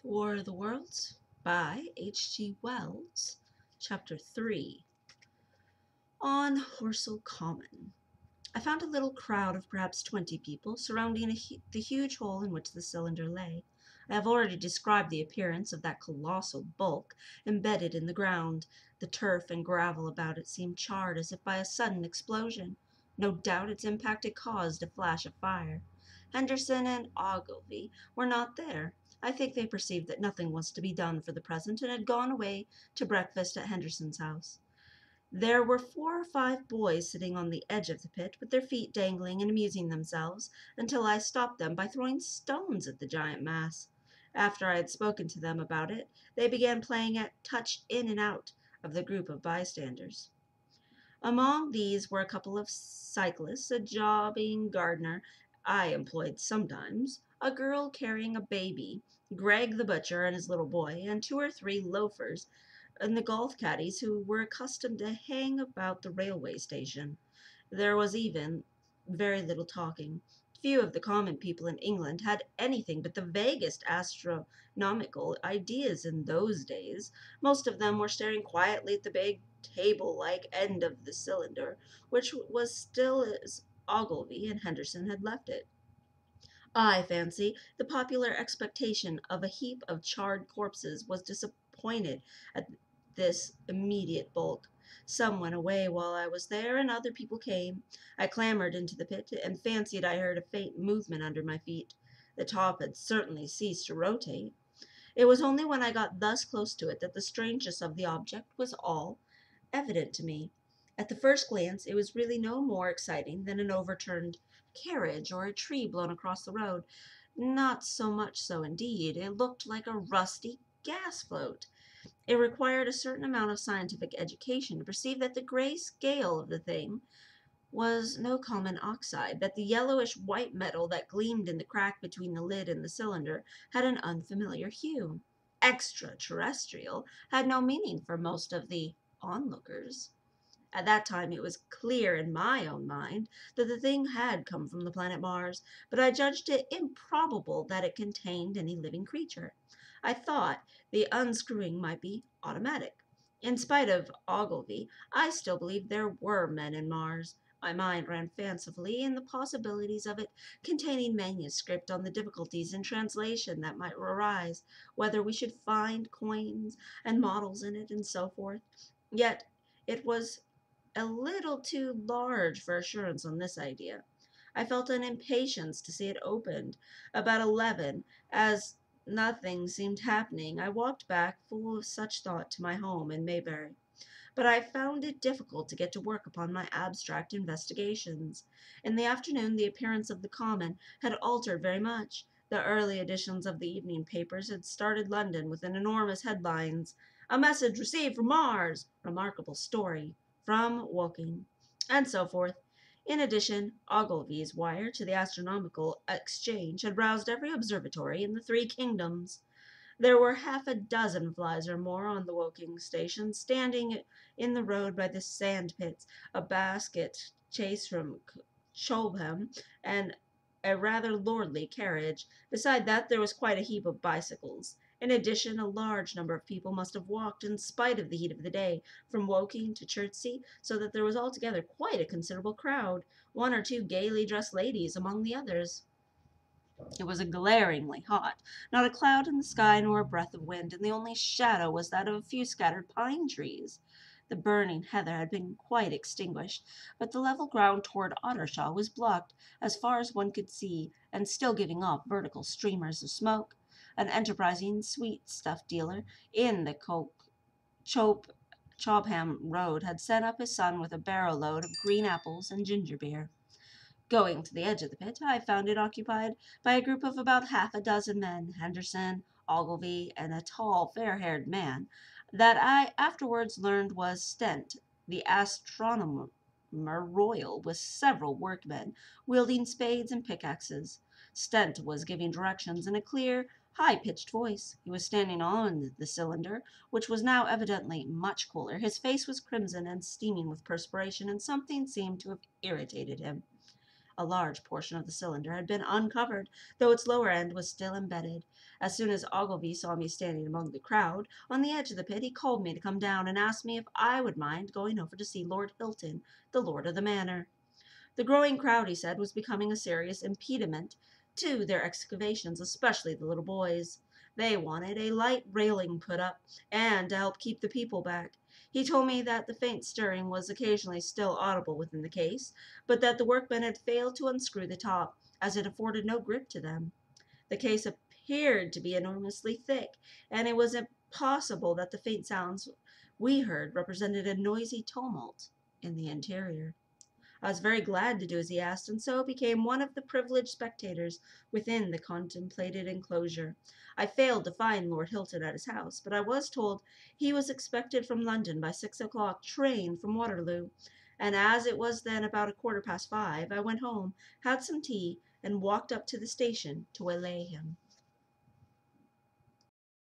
The War of the Worlds by H.G. Wells, Chapter 3. On Horsell Common. I found a little crowd of perhaps 20 people surrounding the huge hole in which the cylinder lay. I have already described the appearance of that colossal bulk embedded in the ground. The turf and gravel about it seemed charred as if by a sudden explosion. No doubt its impact had caused a flash of fire. Henderson and Ogilvy were not there. I think they perceived that nothing was to be done for the present and had gone away to breakfast at Henderson's house. There were 4 or 5 boys sitting on the edge of the pit, with their feet dangling and amusing themselves, until I stopped them by throwing stones at the giant mass. After I had spoken to them about it, they began playing at touch in and out of the group of bystanders. Among these were a couple of cyclists, a jobbing gardener I employed sometimes, a girl carrying a baby, Greg the butcher and his little boy, and 2 or 3 loafers and the golf caddies who were accustomed to hang about the railway station. There was even very little talking. Few of the common people in England had anything but the vaguest astronomical ideas in those days. Most of them were staring quietly at the big table-like end of the cylinder, which was still as Ogilvy and Henderson had left it. I fancy the popular expectation of a heap of charred corpses was disappointed at this immediate bulk. Some went away while I was there, and other people came. I clambered into the pit, and fancied I heard a faint movement under my feet. The top had certainly ceased to rotate. It was only when I got thus close to it that the strangeness of the object was all evident to me. At the first glance it was really no more exciting than an overturned carriage or a tree blown across the road. Not so much so, indeed. It looked like a rusty gas float. It required a certain amount of scientific education to perceive that the gray scale of the thing was no common oxide, that the yellowish white metal that gleamed in the crack between the lid and the cylinder had an unfamiliar hue. Extraterrestrial had no meaning for most of the onlookers. At that time it was clear in my own mind that the thing had come from the planet Mars, but I judged it improbable that it contained any living creature. I thought the unscrewing might be automatic. In spite of Ogilvy, I still believed there were men in Mars. My mind ran fancifully in the possibilities of it containing manuscript on the difficulties in translation that might arise, whether we should find coins and models in it, and so forth. Yet it was a little too large for assurance on this idea. I felt an impatience to see it opened. About 11, as nothing seemed happening, I walked back full of such thought to my home in Maybury. But I found it difficult to get to work upon my abstract investigations. In the afternoon the appearance of the common had altered very much. The early editions of the evening papers had started London with an enormous headlines: "A message received from Mars," "Remarkable story," "From Woking," and so forth. In addition, Ogilvy's wire to the Astronomical Exchange had roused every observatory in the 3 kingdoms. There were half a dozen flies or more on the Woking station, standing in the road by the sand pits, a basket chaise from Cholham, and a rather lordly carriage. Beside that there was quite a heap of bicycles. In addition, a large number of people must have walked, in spite of the heat of the day, from Woking to Chertsey, so that there was altogether quite a considerable crowd, 1 or 2 gaily dressed ladies among the others. It was glaringly hot, not a cloud in the sky nor a breath of wind, and the only shadow was that of a few scattered pine trees. The burning heather had been quite extinguished, but the level ground toward Ottershaw was blocked as far as one could see, and still giving off vertical streamers of smoke. An enterprising sweet-stuff dealer in the Chobham Road had sent up his son with a barrow-load of green apples and ginger beer. Going to the edge of the pit, I found it occupied by a group of about half a dozen men, Henderson, Ogilvy, and a tall, fair-haired man that I afterwards learned was Stent, the astronomer royal, with several workmen wielding spades and pickaxes. Stent was giving directions in a clear, high-pitched voice. He was standing on the cylinder, which was now evidently much cooler. His face was crimson and steaming with perspiration, and something seemed to have irritated him. A large portion of the cylinder had been uncovered, though its lower end was still embedded. As soon as Ogilvy saw me standing among the crowd on the edge of the pit, he called me to come down and asked me if I would mind going over to see Lord Hilton, the lord of the manor. The growing crowd, he said, was becoming a serious impediment to their excavations, especially the little boys. They wanted a light railing put up, and to help keep the people back. He told me that the faint stirring was occasionally still audible within the case, but that the workmen had failed to unscrew the top, as it afforded no grip to them. The case appeared to be enormously thick, and it was impossible that the faint sounds we heard represented a noisy tumult in the interior. I was very glad to do as he asked, and so became one of the privileged spectators within the contemplated enclosure. I failed to find Lord Hilton at his house, but I was told he was expected from London by 6 o'clock train from Waterloo, and as it was then about 5:15, I went home, had some tea, and walked up to the station to waylay him.